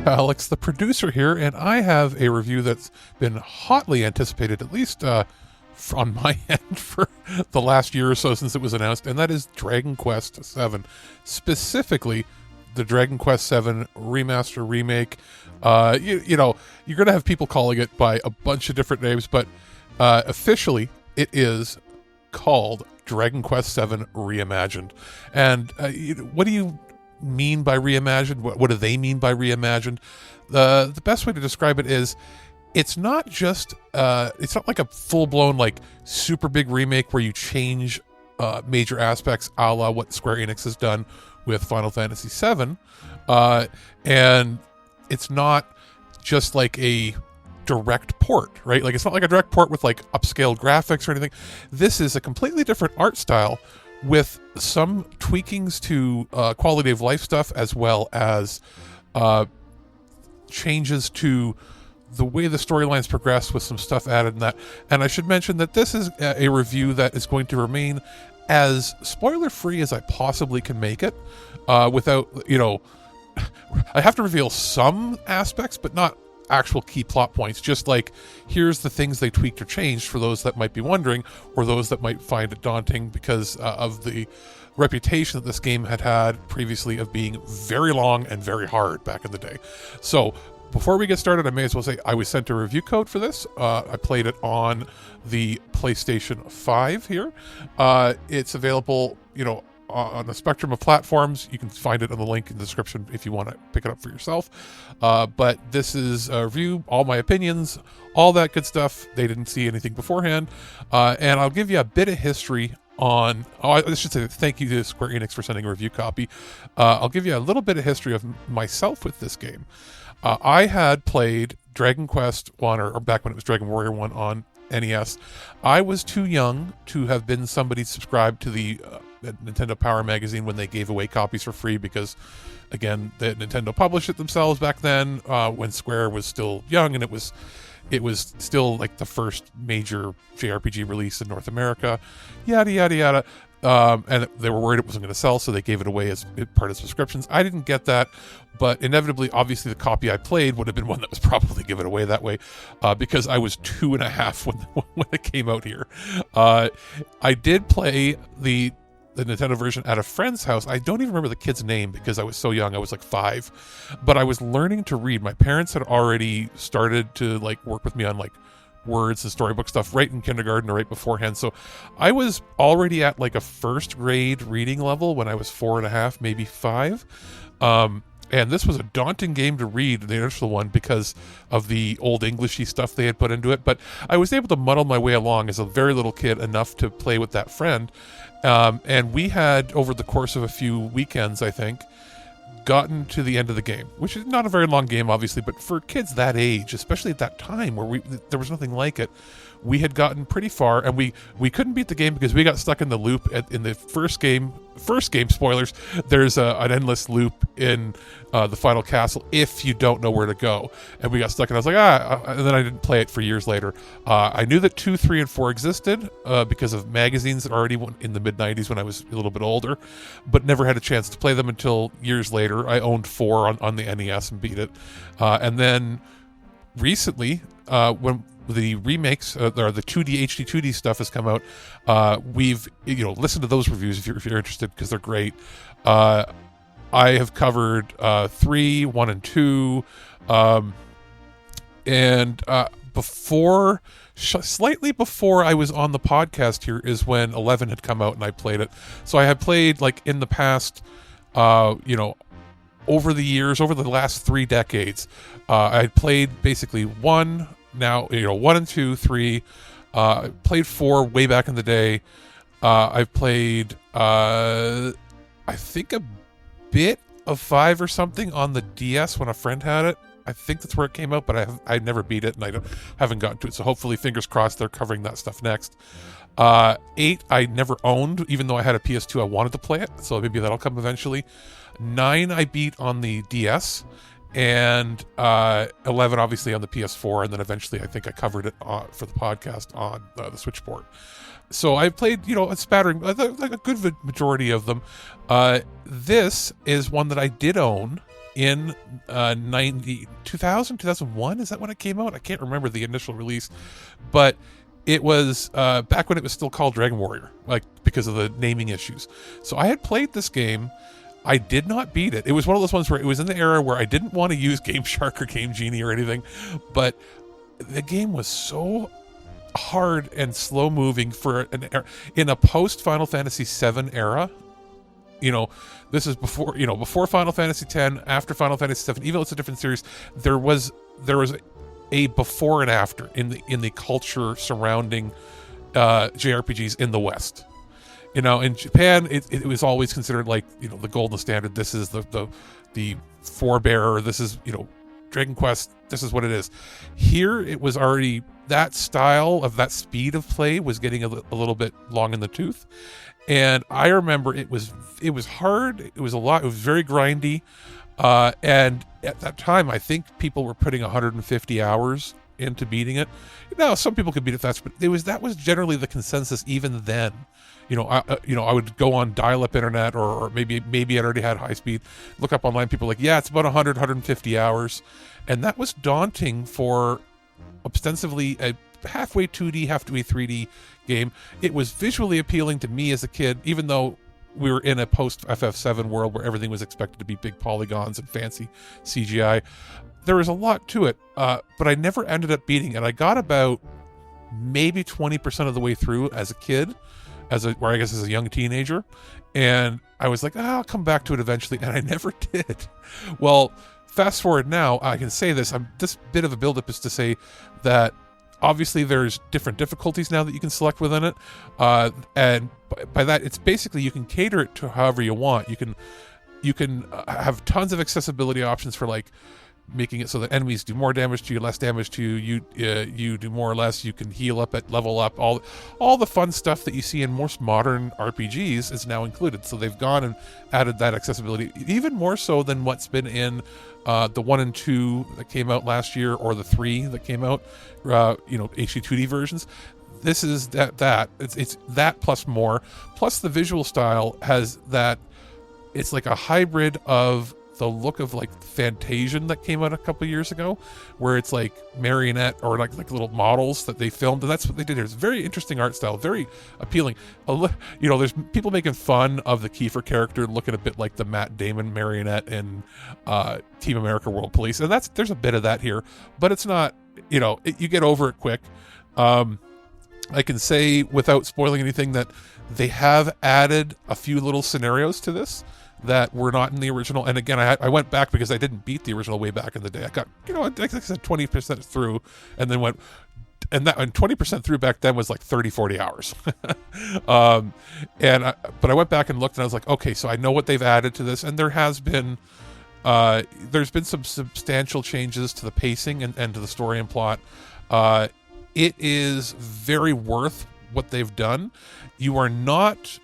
Alex, the producer here, and I have a review that's been hotly anticipated, at least on my end, for the last year or so since it was announced, and that is Dragon Quest VII. Specifically, the Dragon Quest VII Remaster Remake. You know, you're going to have people calling it by a bunch of different names, but officially it is called Dragon Quest VII Reimagined. And what do you mean by reimagined? What do they mean by reimagined? The best way to describe it is it's not just it's not like a full-blown like super big remake where you change major aspects a la what Square Enix has done with Final Fantasy VII, and it's not just like a direct port, right? Like, it's not like a direct port with like upscale graphics or anything. This is a completely different art style with some tweakings to quality of life stuff, as well as changes to the way the storylines progress with some stuff added in that. And I should mention that this is a review that is going to remain as spoiler-free as I possibly can make it, without, you know, I have to reveal some aspects, but not actual key plot points. Just like, here's the things they tweaked or changed for those that might be wondering, or those that might find it daunting because of the reputation that this game had previously of being very long and very hard back in the day. So before we get started, I may as well say I was sent a review code for this. I played it on the PlayStation 5 here. It's available, you know, on a spectrum of platforms. You can find it on the link in the description if you want to pick it up for yourself. But this is a review, all my opinions, all that good stuff. They didn't see anything beforehand. And I'll give you a bit of history on... I should say thank you to Square Enix for sending a review copy. I'll give you a little bit of history of myself with this game. I had played Dragon Quest 1, or back when it was Dragon Warrior 1 on NES. I was too young to have been somebody subscribed to the Nintendo Power magazine when they gave away copies for free, because, again, Nintendo published it themselves back then, when Square was still young, and it was still like the first major JRPG release in North America, yada yada yada. And they were worried it wasn't going to sell, so they gave it away as part of subscriptions. I didn't get that, but inevitably, obviously, the copy I played would have been one that was probably given away that way, because I was 2.5 when it came out here. I did play the Nintendo version at a friend's house. I don't even remember the kid's name because I was so young. I was like 5, but I was learning to read. My parents had already started to like work with me on like words and storybook stuff right in kindergarten or right beforehand. So I was already at like a first grade reading level when I was 4.5, maybe 5. And this was a daunting game to read, the initial one, because of the old Englishy stuff they had put into it. But I was able to muddle my way along as a very little kid, enough to play with that friend. And we had, over the course of a few weekends, I think, gotten to the end of the game, which is not a very long game, obviously, but for kids that age, especially at that time where there was nothing like it, we had gotten pretty far, and we couldn't beat the game because we got stuck in the loop in the first game, spoilers. There's an endless loop in the final castle if you don't know where to go, and we got stuck, and I was like, and then I didn't play it for years later. I knew that 2, 3, and 4 existed because of magazines that already went in the mid-90s when I was a little bit older, but never had a chance to play them until years later. I owned 4 on the NES and beat it, and then recently, when the remakes or the 2D HD 2D stuff has come out, we've listened to those reviews if you're interested, because they're great. I have covered 3, 1, and 2, and slightly before I was on the podcast here is when 11 had come out and I played it. So I had played, like, in the past, over the years, over the last 3 decades, I had played basically 1. Now, 1 and 2, 3. Played 4 way back in the day. I've played, I think, a bit of 5 or something on the DS when a friend had it. I think that's where it came out, but I never beat it, and I haven't gotten to it. So hopefully, fingers crossed, they're covering that stuff next. 8, I never owned, even though I had a PS2. I wanted to play it, so maybe that'll come eventually. 9, I beat on the DS. And 11 obviously on the PS4, and then eventually I think I covered it for the podcast on the Switch port. So I've played, a spattering, like a good majority of them. This is one that I did own in 2001. Is that when it came out? I can't remember the initial release, but it was back when it was still called Dragon Warrior, like because of the naming issues. So I had played this game. I did not beat it. It was one of those ones where it was in the era where I didn't want to use Game Shark or Game Genie or anything, but the game was so hard and slow moving for an era, in a post Final Fantasy VII era. This is before Final Fantasy X, after Final Fantasy VII. Even though it's a different series, there was a before and after in the culture surrounding JRPGs in the West. In Japan, it was always considered like, the golden standard. This is the forebearer. This is, Dragon Quest. This is what it is. Here, it was already, that style of that speed of play was getting a little bit long in the tooth. And I remember it was hard. It was a lot. It was very grindy. And at that time, I think people were putting 150 hours into beating it. Now, some people could beat it fast, but that was generally the consensus even then. I would go on dial-up internet, or maybe I'd already had high speed, look up online. People were like, yeah, it's about 150 hours. And that was daunting for ostensibly a halfway 2D, halfway 3D game. It was visually appealing to me as a kid, even though we were in a post FF7 world where everything was expected to be big polygons and fancy CGI. There was a lot to it, but I never ended up beating it. I got about maybe 20% of the way through as a kid, as a young teenager, and I was like, I'll come back to it eventually, and I never did. Well, fast forward now, I can say this. This bit of a buildup is to say that obviously there's different difficulties now that you can select within it, and by that, it's basically you can cater it to however you want. You can have tons of accessibility options for like making it so that enemies do more damage to you, less damage to you. You do more or less. You can heal up, level up. All the fun stuff that you see in most modern RPGs is now included. So they've gone and added that accessibility, even more so than what's been in the 1 and 2 that came out last year, or the 3 that came out, HD 2D versions. This is that it's that plus more. Plus the visual style has that. It's like a hybrid of the look of like Fantasian that came out a couple years ago, where it's like marionette or like little models that they filmed, and that's what they did here. It's very interesting art style, very appealing. There's people making fun of the Kiefer character looking a bit like the Matt Damon marionette in Team America World Police, and there's a bit of that here, but it's not, you get over it quick. I can say without spoiling anything that they have added a few little scenarios to this that were not in the original. And again, I went back because I didn't beat the original way back in the day. I got, like I said, 20% through, and then went, and 20% through back then was like 30-40 hours. But I went back and looked, and I was like, okay, so I know what they've added to this, and there's been some substantial changes to the pacing and to the story and plot. It is very worth what they've done. You are not,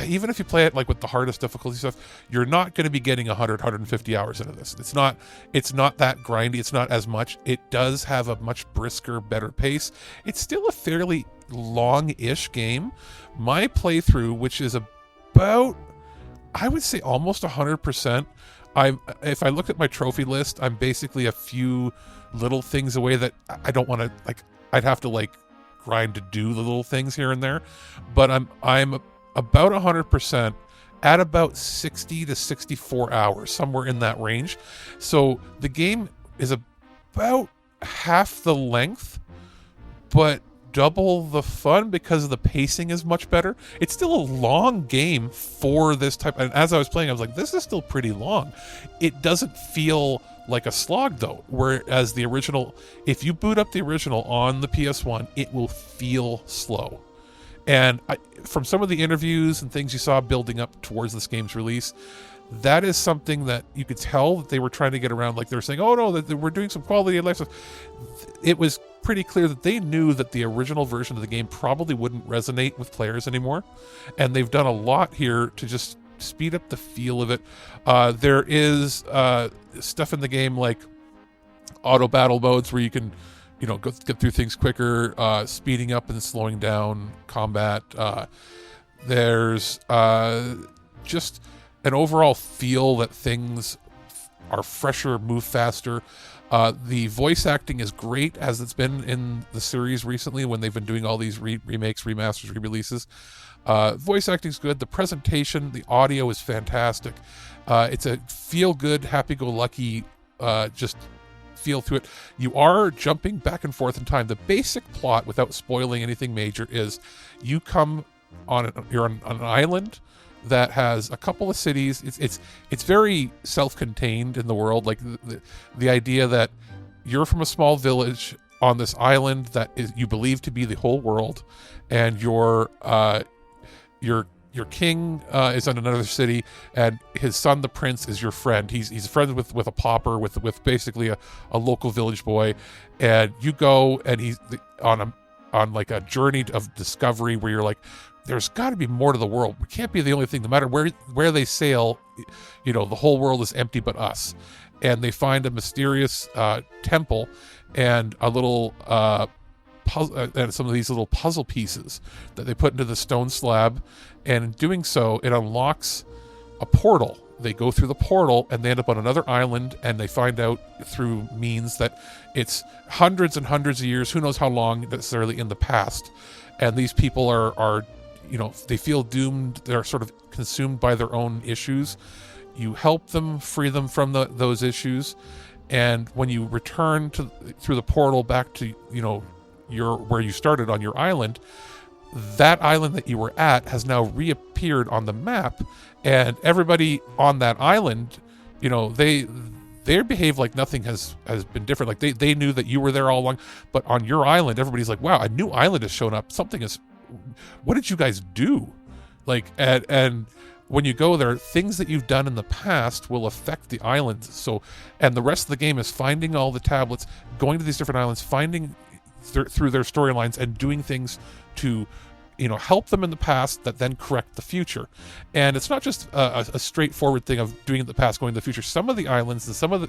even if you play it like with the hardest difficulty stuff, you're not going to be getting 150 hours into this. It's not that grindy. It's not as much. It does have a much brisker, better pace. It's still a fairly long-ish game. My playthrough, which is about, I would say almost 100%. If I look at my trophy list, I'm basically a few little things away that I don't want to, like, I'd have to like grind to do the little things here and there, but I'm about 100% at about 60 to 64 hours, somewhere in that range. So the game is about half the length, but double the fun because the pacing is much better. It's still a long game for this type, and as I was playing, I was like, this is still pretty long. It doesn't feel like a slog though, whereas the original, if you boot up the original on the PS1, it will feel slow. And from some of the interviews and things you saw building up towards this game's release, that is something that you could tell that they were trying to get around. Like they were saying, oh no, that we're doing some quality of life stuff. It was pretty clear that they knew that the original version of the game probably wouldn't resonate with players anymore. And they've done a lot here to just speed up the feel of it. There is stuff in the game like auto battle modes where you can, get through things quicker, speeding up and slowing down combat. There's just an overall feel that things are fresher, move faster. The voice acting is great, as it's been in the series recently when they've been doing all these remakes, remasters, re-releases. Voice acting's good. The presentation, the audio is fantastic. It's a feel-good, happy-go-lucky, just feel to it. You are jumping back and forth in time. The basic plot, without spoiling anything major, is you're on an island that has a couple of cities. It's very self-contained in the world. Like the idea that you're from a small village on this island that is you believe to be the whole world, and your king is in another city, and his son, the prince, is your friend. He's friends with a pauper, with basically a local village boy, and you go, and he's on like a journey of discovery where you're like, there's got to be more to the world. We can't be the only thing. No matter where they sail, the whole world is empty but us. And they find a mysterious temple and a little and some of these little puzzle pieces that they put into the stone slab. And in doing so, it unlocks a portal. They go through the portal and they end up on another island, and they find out through means that it's hundreds and hundreds of years, who knows how long necessarily, in the past. And these people are they feel doomed. They're sort of consumed by their own issues. You help them, free them from those issues. And when you return through the portal back to, where you started on your island, that island that you were at has now reappeared on the map, and everybody on that island, they behave like nothing has been different. Like they knew that you were there all along, but on your island, everybody's like, wow, a new island has shown up. What did you guys do? Like, and when you go there, things that you've done in the past will affect the island. So, and the rest of the game is finding all the tablets, going to these different islands, finding through their storylines, and doing things to help them in the past that then correct the future. And it's not just a straightforward thing of doing it in the past, going to the future. Some of the islands and some of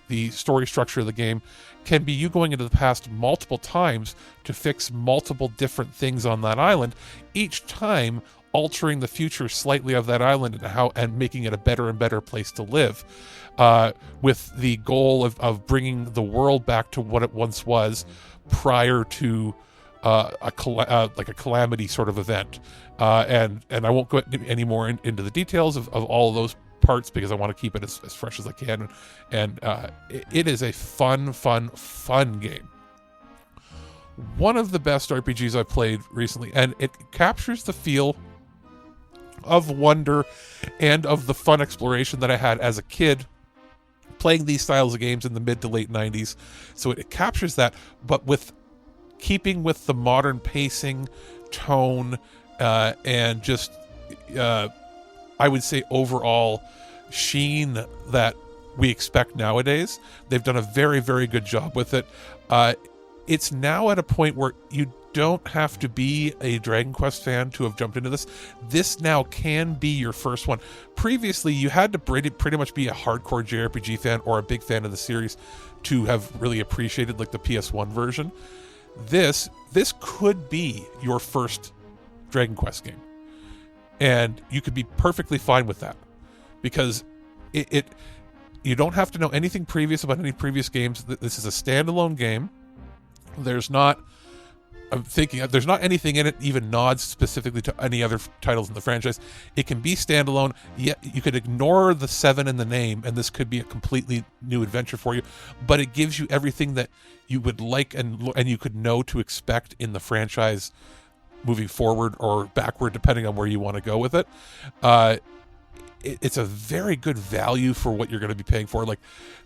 the story structure of the game can be you going into the past multiple times to fix multiple different things on that island, each time altering the future slightly of that island and making it a better and better place to live, with the goal of bringing the world back to what it once was prior to a calamity sort of event. And I won't go any more into the details of all of those parts, because I want to keep it as fresh as I can. And it is a fun game. One of the best RPGs I've played recently, and it captures the feel of wonder and of the fun exploration that I had as a kid playing these styles of games in the mid to late 90s. So it captures that, but with keeping with the modern pacing, tone, and just I would say overall sheen that we expect nowadays. They've done a very, very good job with it. It's now at a point where you don't have to be a Dragon Quest fan to have jumped into this. This now can be your first one. Previously, you had to pretty much be a hardcore JRPG fan or a big fan of the series to have really appreciated like the PS1 version. This could be your first Dragon Quest game, and you could be perfectly fine with that, because you don't have to know anything previous about any previous games. This is a standalone game. There's not anything in it even nods specifically to any other titles in the franchise. It can be standalone. Yeah, you could ignore the 7 in the name, and this could be a completely new adventure for you. But it gives you everything that you would like and you could know to expect in the franchise moving forward or backward, depending on where you want to go with it. It's a very good value for what you're going to be paying for. Like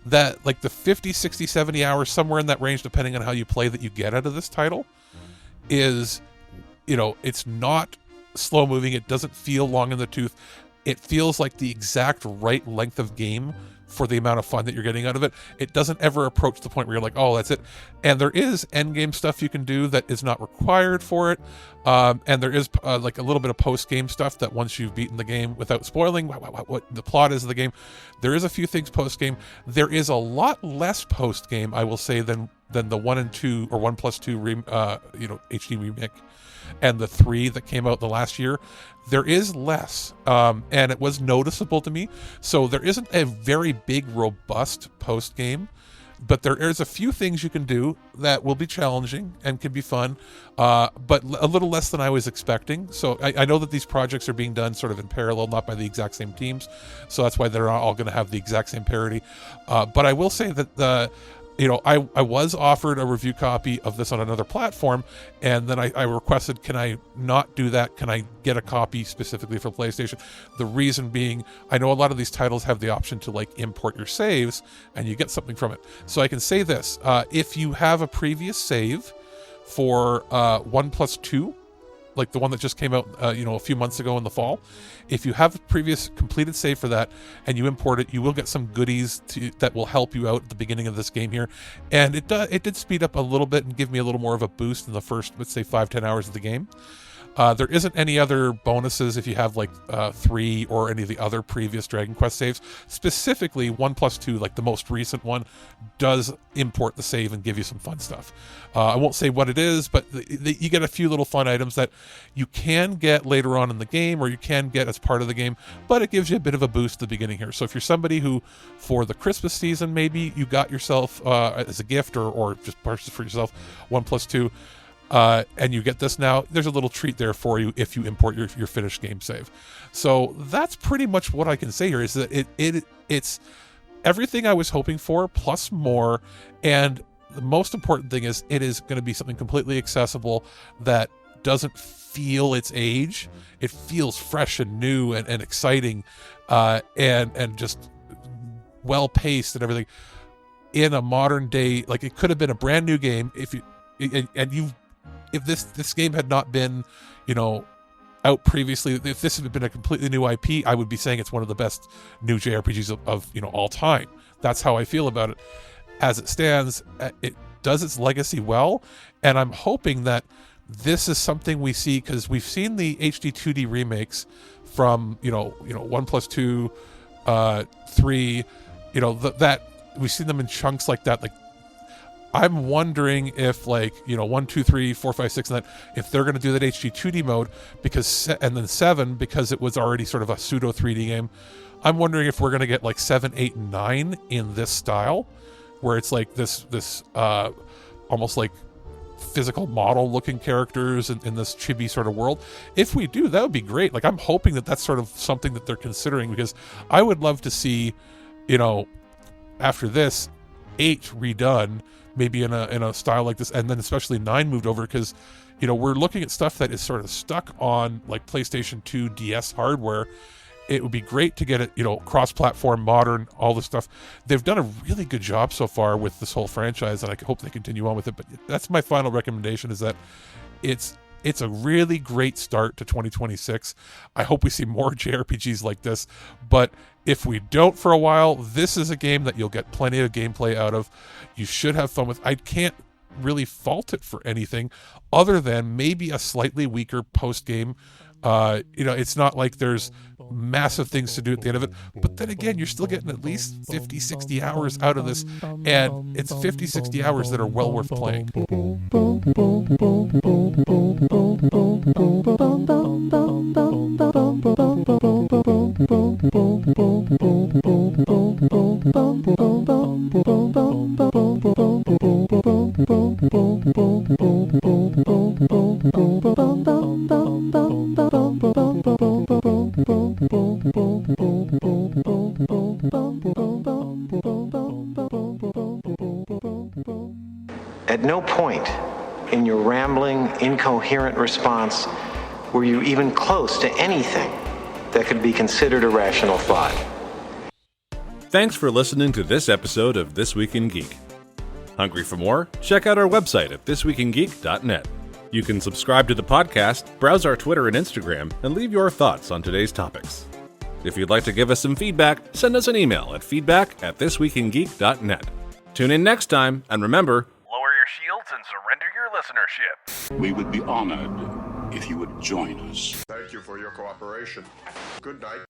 the 50, 60, 70 hours, somewhere in that range, depending on how you play, that you get out of this title is, it's not slow moving. It doesn't feel long in the tooth. It feels like the exact right length of game for the amount of fun that you're getting out of it. It doesn't ever approach the point where you're like, oh, that's it. And there is end game stuff you can do that is not required for it. And there is like a little bit of post game stuff that once you've beaten the game, without spoiling what the plot is of the game, there is a few things post game. There is a lot less post game, I will say, than than the 1 and 2 or 1+2 HD remake and the 3 that came out the last year. There is less, and it was noticeable to me. So there isn't a very big, robust post game, but there is a few things you can do that will be challenging and can be fun, but a little less than I was expecting. So I know that these projects are being done sort of in parallel, not by the exact same teams. So that's why they're not all going to have the exact same parity. But I will say that I was offered a review copy of this on another platform, and then I requested, can I not do that? Can I get a copy specifically for PlayStation? The reason being, I know a lot of these titles have the option to like import your saves, and you get something from it. So I can say this, if you have a previous save for 1+2, like the one that just came out, a few months ago in the fall. If you have a previous completed save for that and you import it, you will get some goodies that will help you out at the beginning of this game here. And it did speed up a little bit and give me a little more of a boost in the first, let's say, 5-10 hours of the game. There isn't any other bonuses if you have like 3 or any of the other previous Dragon Quest saves. Specifically, 1+2, like the most recent one, does import the save and give you some fun stuff. I won't say what it is, but you get a few little fun items that you can get later on in the game, or you can get as part of the game, but it gives you a bit of a boost at the beginning here. So if you're somebody who, for the Christmas season, maybe you got yourself as a gift or just purchase for yourself 1+2, and you get this now, there's a little treat there for you if you import your finished game save. So that's pretty much what I can say here, is that it's everything I was hoping for plus more. And the most important thing is it is going to be something completely accessible that doesn't feel its age. It feels fresh and new and exciting, and just well paced and everything in a modern day. Like, it could have been a brand new game if this game had not been, out previously. If this had been a completely new IP, I would be saying it's one of the best new JRPGs of all time. That's how I feel about it. As it stands, it does its legacy well, and I'm hoping that this is something we see, because we've seen the HD 2D remakes from 1+2, 3, that we've seen them in chunks like that. Like, I'm wondering if 1, 2, 3, 4, 5, 6, and that, if they're going to do that HD 2D mode, and then 7, because it was already sort of a pseudo 3D game. I'm wondering if we're going to get like 7, 8, and 9 in this style, where it's like this almost like physical model looking characters in this chibi sort of world. If we do, that would be great. Like, I'm hoping that that's sort of something that they're considering, because I would love to see, after this, 8 redone, maybe in a style like this, and then especially 9 moved over, because we're looking at stuff that is sort of stuck on like PlayStation 2 DS hardware. It would be great to get it, cross-platform, modern, all this stuff. They've done a really good job so far with this whole franchise, and I hope they continue on with it. But that's my final recommendation, is that it's a really great start to 2026. I hope we see more JRPGs like this. But if we don't for a while, this is a game that you'll get plenty of gameplay out of. You should have fun with. I can't really fault it for anything other than maybe a slightly weaker post-game. It's not like there's massive things to do at the end of it, but then again, you're still getting at least 50-60 hours out of this, and it's 50-60 hours that are well worth playing. At no point in your rambling, incoherent response were you even close to anything that could be considered a rational thought. Thanks for listening to this episode of This Week in Geek. Hungry for more? Check out our website at thisweekingeek.net. You can subscribe to the podcast, browse our Twitter and Instagram, and leave your thoughts on today's topics. If you'd like to give us some feedback, send us an email at feedback@thisweekingeek.net. Tune in next time, and remember, lower your shields and surrender your listenership. We would be honored if you would join us. Thank you for your cooperation. Good night.